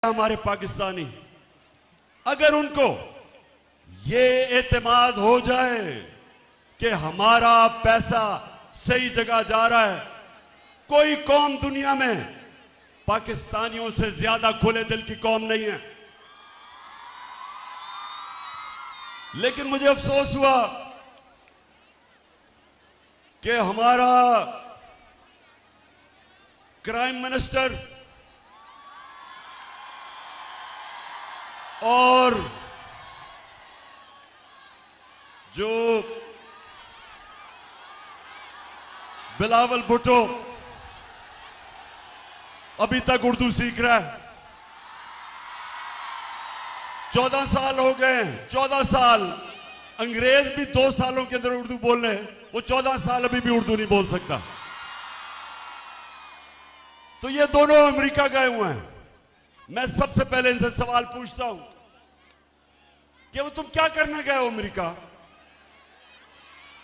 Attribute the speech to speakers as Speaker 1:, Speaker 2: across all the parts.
Speaker 1: हमारे पाकिस्तानी, अगर उनको ये एतमाद हो जाए कि हमारा पैसा सही जगह जा रहा है, कोई कौम दुनिया में पाकिस्तानियों से ज्यादा खुले दिल की कौम नहीं है। लेकिन मुझे अफसोस हुआ कि हमारा क्राइम मिनिस्टर और जो बिलावल भुट्टो अभी तक उर्दू सीख रहा है। 14 साल हो गए, 14 साल। अंग्रेज भी 2 सालों के अंदर उर्दू बोल रहे हैं, वो 14 साल अभी भी उर्दू नहीं बोल सकता। तो ये दोनों अमेरिका गए हुए हैं। मैं सबसे पहले इनसे सवाल पूछता हूं कि वो तुम क्या करने गए हो अमेरिका?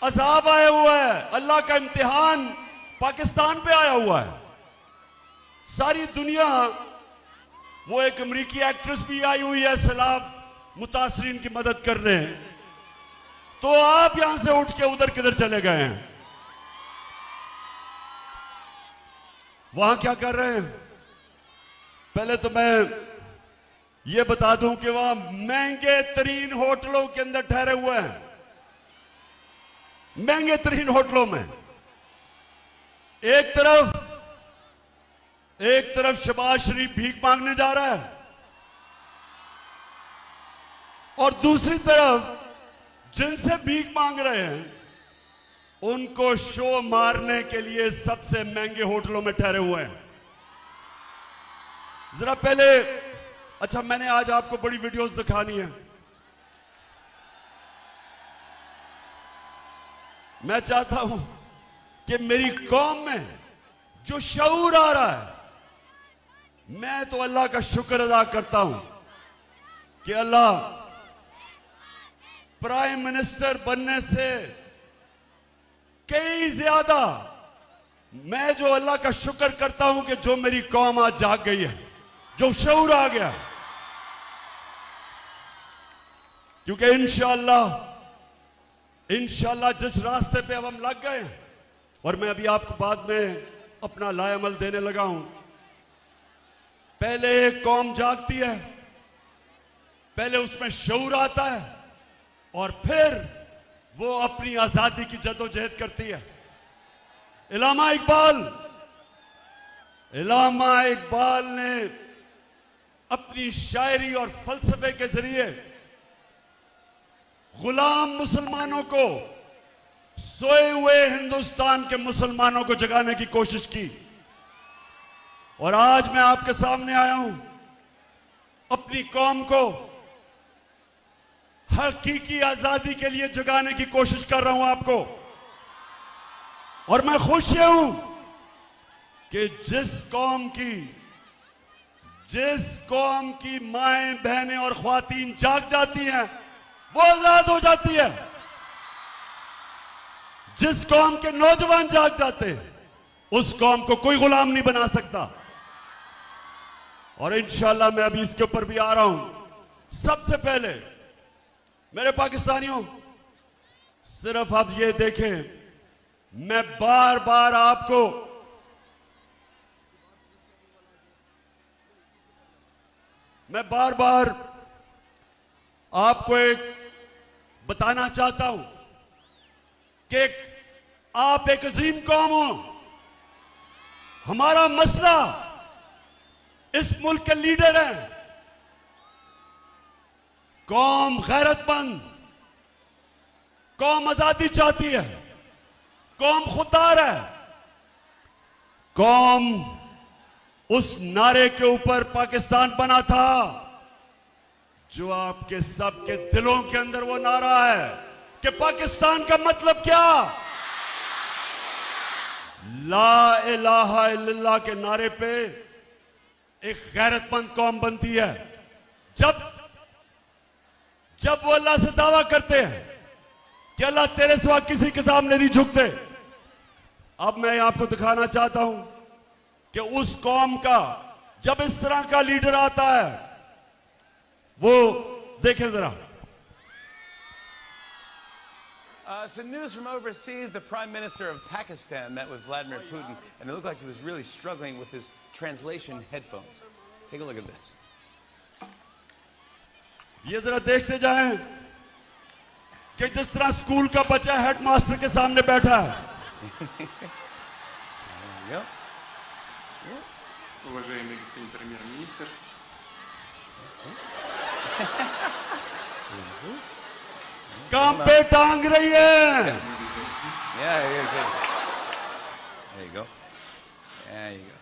Speaker 1: अजाब आया हुआ है, अल्लाह का इम्तिहान पाकिस्तान पे आया हुआ है। सारी दुनिया, वो एक अमेरिकी एक्ट्रेस भी आई हुई है सैलाब मुतासरीन की मदद करने, तो आप यहां से उठ के उधर किधर चले गए हैं? वहां क्या कर रहे हैं? पहले तो मैं ये बता दूं कि वहां महंगे तरीन होटलों के अंदर ठहरे हुए हैं, महंगे तरीन होटलों में। एक तरफ शहबाज शरीफ भीख मांगने जा रहा है और दूसरी तरफ जिनसे भीख मांग रहे हैं उनको शो मारने के लिए सबसे महंगे होटलों में ठहरे हुए हैं। जरा पहले, अच्छा मैंने आज आपको बड़ी वीडियोस दिखानी है। मैं चाहता हूं कि मेरी कौम में जो शऊर आ रहा है, मैं तो अल्लाह का शुक्र अदा करता हूं कि अल्लाह प्राइम मिनिस्टर बनने से कई ज्यादा मैं जो अल्लाह का शुक्र करता हूं कि जो मेरी कौम आज जाग गई है, जो शऊर आ गया। क्योंकि इंशाअल्लाह जिस रास्ते पे अब हम लग गए, और मैं अभी आपको बाद में अपना लाएअमल देने लगा हूं। पहले एक कौम जागती है, पहले उसमें शऊर आता है और फिर वो अपनी आजादी की जदोजहद करती है। इलामा इकबाल ने अपनी शायरी और फलसफे के जरिए गुलाम मुसलमानों को, सोए हुए हिंदुस्तान के मुसलमानों को जगाने की कोशिश की। और आज मैं आपके सामने आया हूं, अपनी कौम को हकीकी आजादी के लिए जगाने की कोशिश कर रहा हूं आपको। और मैं खुश हूं कि जिस कौम की माएं, बहनें और ख्वातीन जाग जाती हैं, वो आजाद हो जाती है। जिस कौम के नौजवान जाग जाते हैं, उस कौम को कोई गुलाम नहीं बना सकता। और इंशाअल्लाह मैं अभी इसके ऊपर भी आ रहा हूं। सबसे पहले मेरे पाकिस्तानियों, सिर्फ आप ये देखें, मैं बार बार आपको एक बताना चाहता हूं कि आप एक अजीम कौम हो। हमारा मसला इस मुल्क के लीडर हैं। कौम गैरतमंद, कौम आजादी चाहती है, कौम खुददार है। कौम उस नारे के ऊपर पाकिस्तान बना था जो आपके सबके दिलों के अंदर वो नारा है कि पाकिस्तान का मतलब क्या? ला इलाहा इल्लल्लाह के नारे पे एक गैरतमंद कौम बनती है। जब वो अल्लाह से दावा करते हैं कि अल्लाह तेरे सिवा किसी के सामने नहीं झुकते। अब मैं आपको दिखाना चाहता हूं कि उस कौम का जब इस तरह का लीडर आता है, वो देखें जरा।
Speaker 2: Some news from overseas. The Prime Minister of Pakistan met with Vladimir Putin, and it looked like he was really struggling with his translation headphones. Take a look at this.
Speaker 1: ये जरा देखते जाएं कि जिस तरह स्कूल का बच्चा headmaster के सामने बैठा है।
Speaker 3: Уважаемый господин премьер-министр,
Speaker 1: काम पे टांग रही है।
Speaker 2: Yeah, there you go. There you go.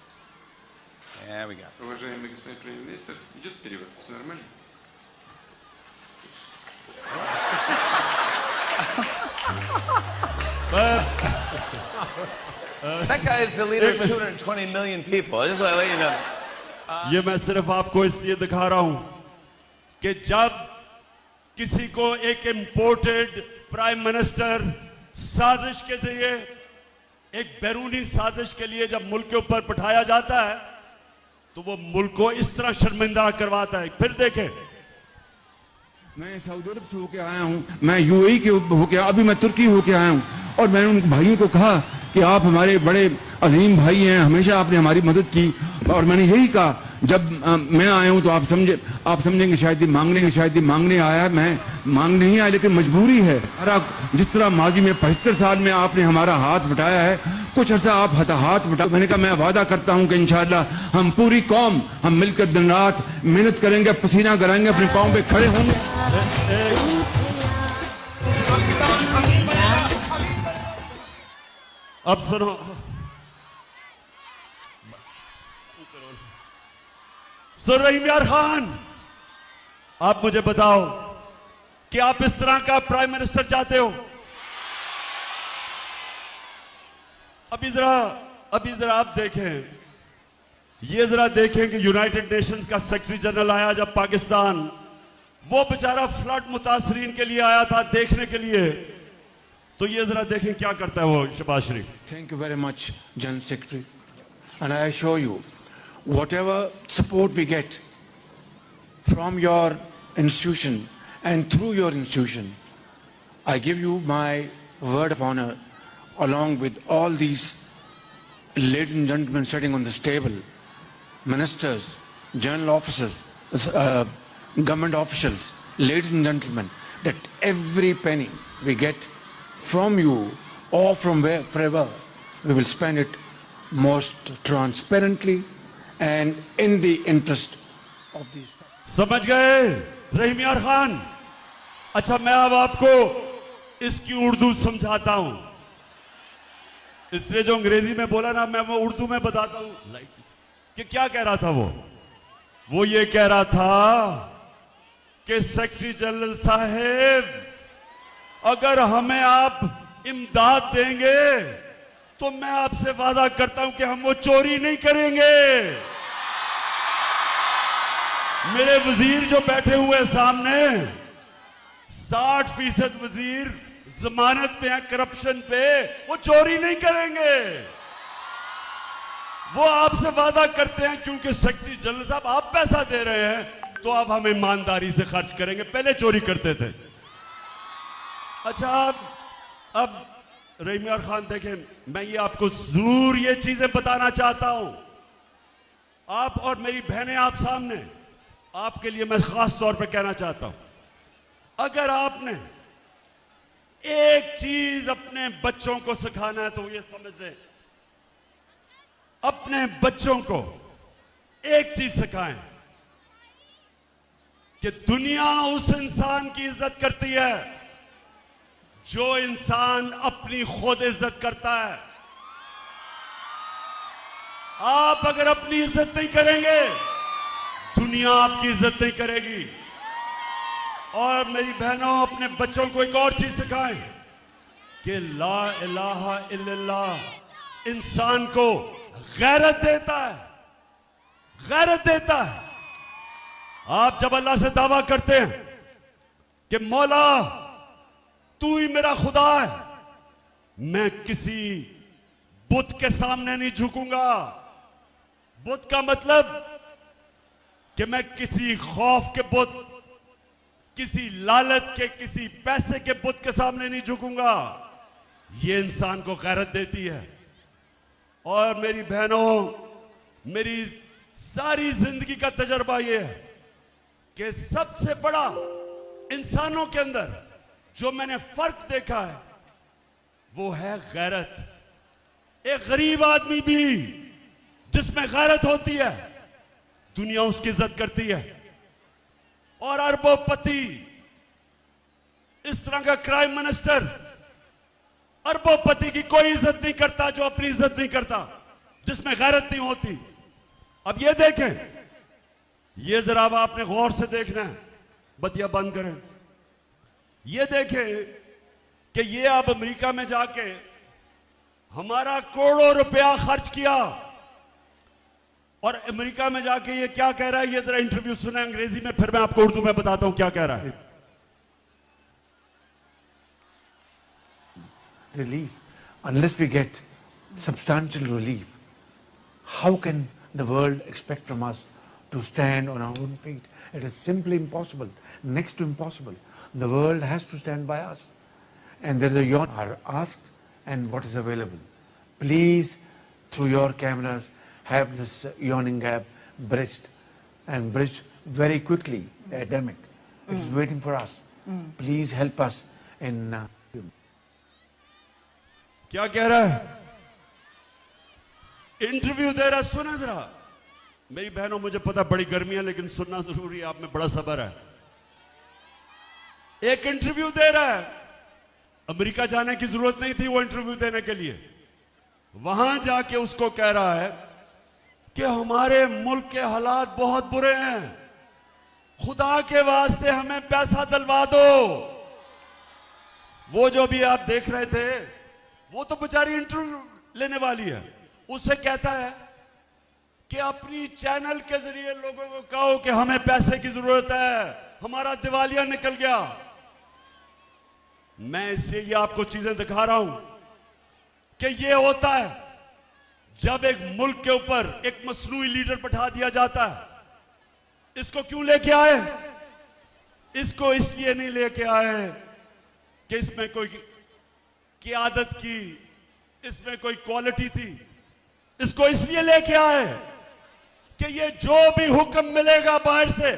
Speaker 2: There we go.
Speaker 3: уважаемый господин премьер-министр, идет перевод, все нормально?
Speaker 2: That guy is the leader of 220 million people. I just want to let you know.
Speaker 1: ये मैं सिर्फ आपको इसलिए दिखा रहा हूं कि जब किसी को एक इंपोर्टेड प्राइम मिनिस्टर साजिश के जरिए, एक बैरूनी साजिश के लिए जब मुल्क के ऊपर बिठाया जाता है, तो वो मुल्क को इस तरह शर्मिंदा करवाता है। फिर देखें,
Speaker 4: मैं सऊदी अरब से होके आया हूँ, मैं यूएई के होके, अभी मैं तुर्की होके आया हूँ, और मैंने उन भाइयों को कहा कि आप हमारे बड़े अजीम भाई हैं, हमेशा आपने हमारी मदद की। और मैंने यही कहा, जब मैं आया हूँ तो आप समझेंगे शायद ये मांगने आया है। मैं मांगने नहीं आया, लेकिन मजबूरी है। जिस तरह माजी में 75 साल में आपने हमारा हाथ बटाया है, कुछ अर्सा आप हाथ बटा। मैंने कहा मैं वादा करता हूँ कि इंशाअल्लाह हम पूरी कौम हम मिलकर दिन रात मेहनत करेंगे, पसीना कराएंगे, अपने पाँव पे खड़े होंगे।
Speaker 1: अब सुनो, रहीम यार खान, आप मुझे बताओ कि आप इस तरह का प्राइम मिनिस्टर चाहते हो? अभी जरा आप देखें, ये जरा देखें कि यूनाइटेड नेशंस का सेक्रेटरी जनरल आया जब पाकिस्तान, वो बेचारा फ्लड मुतासरीन के लिए आया था देखने के लिए, तो ये जरा देखें क्या करता है वो शहबाज शरीफ।
Speaker 4: Thank you very much, General Secretary, and I assure you, whatever support we get from your institution and through your institution, I give you my word of honor, along with all these ladies and gentlemen sitting on this table, ministers, general officers, government officials, ladies and gentlemen, that every penny we get from you or from wherever, we will spend it most transparently and in the interest of these.
Speaker 1: समझ गए रहीम यार खान? अच्छा, मैं अब आपको इसकी उर्दू समझाता हूं, इसलिए जो अंग्रेजी में बोला ना, मैं वो उर्दू में बताता हूं कि क्या कह रहा था वो ये कह रहा था कि सेक्रेटरी जनरल साहब, अगर हमें आप इमदाद देंगे तो मैं आपसे वादा करता हूं कि हम वो चोरी नहीं करेंगे। मेरे वजीर जो बैठे हुए सामने, 60% वजीर जमानत पे हैं करप्शन पे, वो चोरी नहीं करेंगे। वो आपसे वादा करते हैं क्योंकि सेक्रेटरी जनरल साहब आप पैसा दे रहे हैं तो अब हम ईमानदारी से खर्च करेंगे, पहले चोरी करते थे। अच्छा, अब रहीम यार खान देखें, मैं ये आपको जरूर ये चीजें बताना चाहता हूं, आप और मेरी बहनें आप सामने, आपके लिए मैं खास तौर पे कहना चाहता हूं, अगर आपने एक चीज अपने बच्चों को सिखाना है तो ये समझ लें, अपने बच्चों को एक चीज सिखाएं कि दुनिया उस इंसान की इज्जत करती है जो इंसान अपनी खुद इज्जत करता है। आप अगर अपनी इज्जत नहीं करेंगे, दुनिया आपकी इज्जत नहीं करेगी। और मेरी बहनों, अपने बच्चों को एक और चीज सिखाएं कि ला इलाहा इल्लल्लाह इंसान को गैरत देता है, गैरत देता है। आप जब अल्लाह से दावा करते हैं कि मौला तू ही मेरा खुदा है, मैं किसी बुत के सामने नहीं झुकूंगा। बुत का मतलब कि मैं किसी खौफ के बुत, किसी लालच के, किसी पैसे के बुत के सामने नहीं झुकूंगा। ये इंसान को गैरत देती है। और मेरी बहनों, मेरी सारी जिंदगी का तजर्बा यह है कि सबसे बड़ा इंसानों के अंदर जो मैंने फर्क देखा है वो है गैरत। एक गरीब आदमी भी जिसमें गैरत होती है, दुनिया उसकी इज्जत करती है। और अरबोपति, इस तरह का क्राइम मिनिस्टर अरबोपति की कोई इज्जत नहीं करता जो अपनी इज्जत नहीं करता, जिसमें गैरत नहीं होती। अब ये देखें, ये जरा अब आपने गौर से देखना है, बतिया बंद करें। ये देखें कि ये अब अमेरिका में जाके हमारा करोड़ों रुपया खर्च किया और अमेरिका में जाके ये क्या कह रहा है, ये जरा इंटरव्यू सुना अंग्रेजी में, फिर मैं आपको उर्दू में बताता हूं क्या कह रहा है।
Speaker 4: Relief. Unless we get substantial relief, how can the world expect from us to stand on our own feet? It is simply impossible, next to impossible. The world has to stand by us. And there is a yawn are asked and what is available. Please, through your cameras, have this yawning gap bridged and bridged very quickly. The epidemic. It's waiting for us. Please help us in
Speaker 1: क्या कह रहा है? Interview दे रहा है, सुना जरा। मेरी बहनों, मुझे पता बड़ी गर्मी है लेकिन सुनना जरूरी है, आप में बड़ा सब्र है। एक इंटरव्यू दे रहा है, अमेरिका जाने की जरूरत नहीं थी वो इंटरव्यू देने के लिए। वहां जाके उसको कह रहा है कि हमारे मुल्क के हालात बहुत बुरे हैं, खुदा के वास्ते हमें पैसा दिलवा दो। वो जो भी आप देख रहे थे, वो तो बेचारी इंटरव्यू लेने वाली है, उससे कहता है कि अपनी चैनल के जरिए लोगों को कहो कि हमें पैसे की जरूरत है, हमारा दिवालिया निकल गया। मैं इसलिए ये आपको चीजें दिखा रहा हूं कि ये होता है जब एक मुल्क के ऊपर एक मसनूई लीडर बैठा दिया जाता है। इसको क्यों लेके आए? इसको इसलिए नहीं लेके आए कि इसमें कोई क़ियादत की, इसमें कोई क्वालिटी थी। इसको इसलिए लेके आए कि ये जो भी हुक्म मिलेगा बाहर से,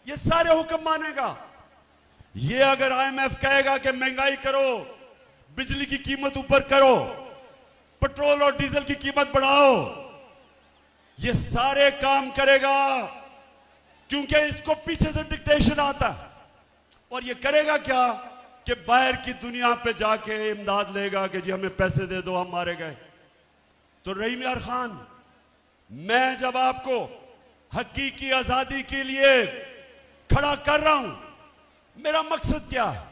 Speaker 1: ये सारे हुक्म मानेगा। ये अगर IMF कहेगा कि महंगाई करो, बिजली की कीमत ऊपर करो, पेट्रोल और डीजल की कीमत बढ़ाओ, ये सारे काम करेगा, क्योंकि इसको पीछे से डिक्टेशन आता है। और ये करेगा क्या कि बाहर की दुनिया पे जाके इमदाद लेगा कि जी हमें पैसे दे दो, हम मारे गए। तो रहीम यार खान, मैं जब आपको हकीकी आजादी के लिए खड़ा कर रहा हूं, मेरा मकसद क्या है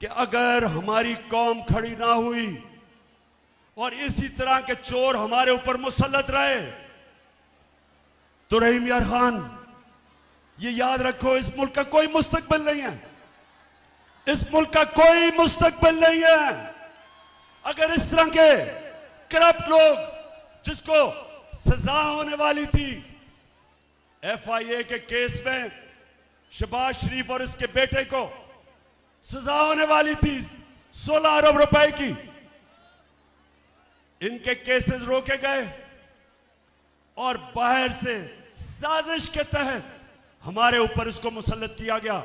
Speaker 1: कि अगर हमारी कौम खड़ी ना हुई और इसी तरह के चोर हमारे ऊपर मुसल्लत रहे, तो रहीम यार खान, ये याद रखो, इस मुल्क का कोई मुस्तकबिल नहीं है। इस मुल्क का कोई मुस्तकबिल नहीं है अगर इस तरह के करप्ट लोग, जिसको सजा होने वाली थी FIA के केस में, शहबाज शरीफ और इसके बेटे को सजा होने वाली थी 16 अरब रुपए की, इनके केसेस रोके गए और बाहर से साजिश के तहत हमारे ऊपर इसको मुसल्लत किया गया।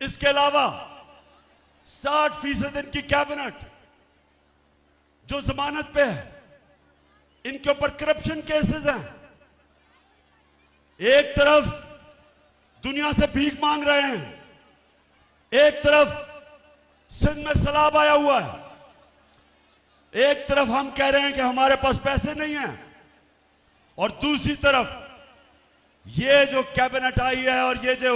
Speaker 1: इसके अलावा 60% इनकी कैबिनेट जो जमानत पे है, इनके ऊपर करप्शन केसेस हैं। एक तरफ दुनिया से भीख मांग रहे हैं, एक तरफ सिंध में सैलाब आया हुआ है, एक तरफ हम कह रहे हैं कि हमारे पास पैसे नहीं हैं, और दूसरी तरफ ये जो कैबिनेट आई है और ये जो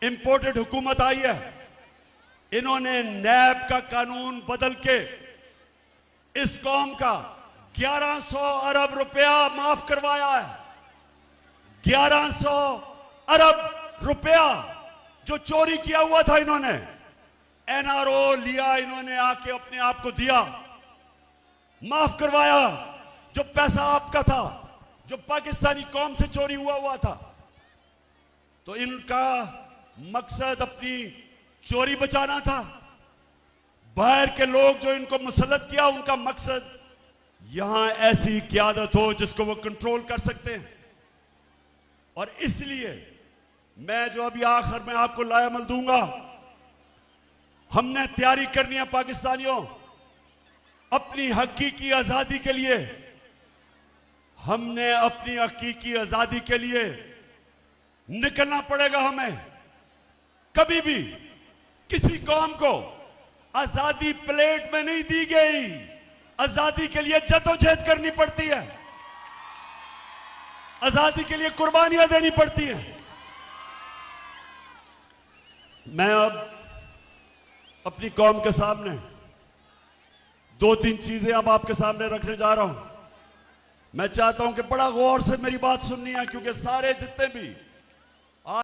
Speaker 1: इंपोर्टेड हुकूमत आई है, इन्होंने नैब का कानून बदल के इस कौम का 1100 अरब रुपया माफ करवाया है। 1100 अरब रुपया जो चोरी किया हुआ था, इन्होंने NRO लिया, इन्होंने आके अपने आप को दिया, माफ करवाया। जो पैसा आपका था जो पाकिस्तानी कौम से चोरी हुआ था। तो इनका मकसद अपनी चोरी बचाना था। बाहर के लोग जो इनको मुसल्लत किया, उनका मकसद यहां ऐसी क़यादत हो जिसको वो कंट्रोल कर सकते हैं। और इसलिए मैं जो अभी आखिर में आपको लायामल दूंगा, हमने तैयारी करनी है पाकिस्तानियों, अपनी हकीकी आजादी के लिए। हमने अपनी हकीकी आजादी के लिए निकलना पड़ेगा। हमें कभी भी किसी कौम को आजादी प्लेट में नहीं दी गई, आजादी के लिए जद्दोजहद करनी पड़ती है, आजादी के लिए कुर्बानियां देनी पड़ती हैं। मैं अब अपनी कौम के सामने 2-3 चीजें अब आपके सामने रखने जा रहा हूं। मैं चाहता हूं कि बड़ा गौर से मेरी बात सुननी है, क्योंकि सारे जितने भी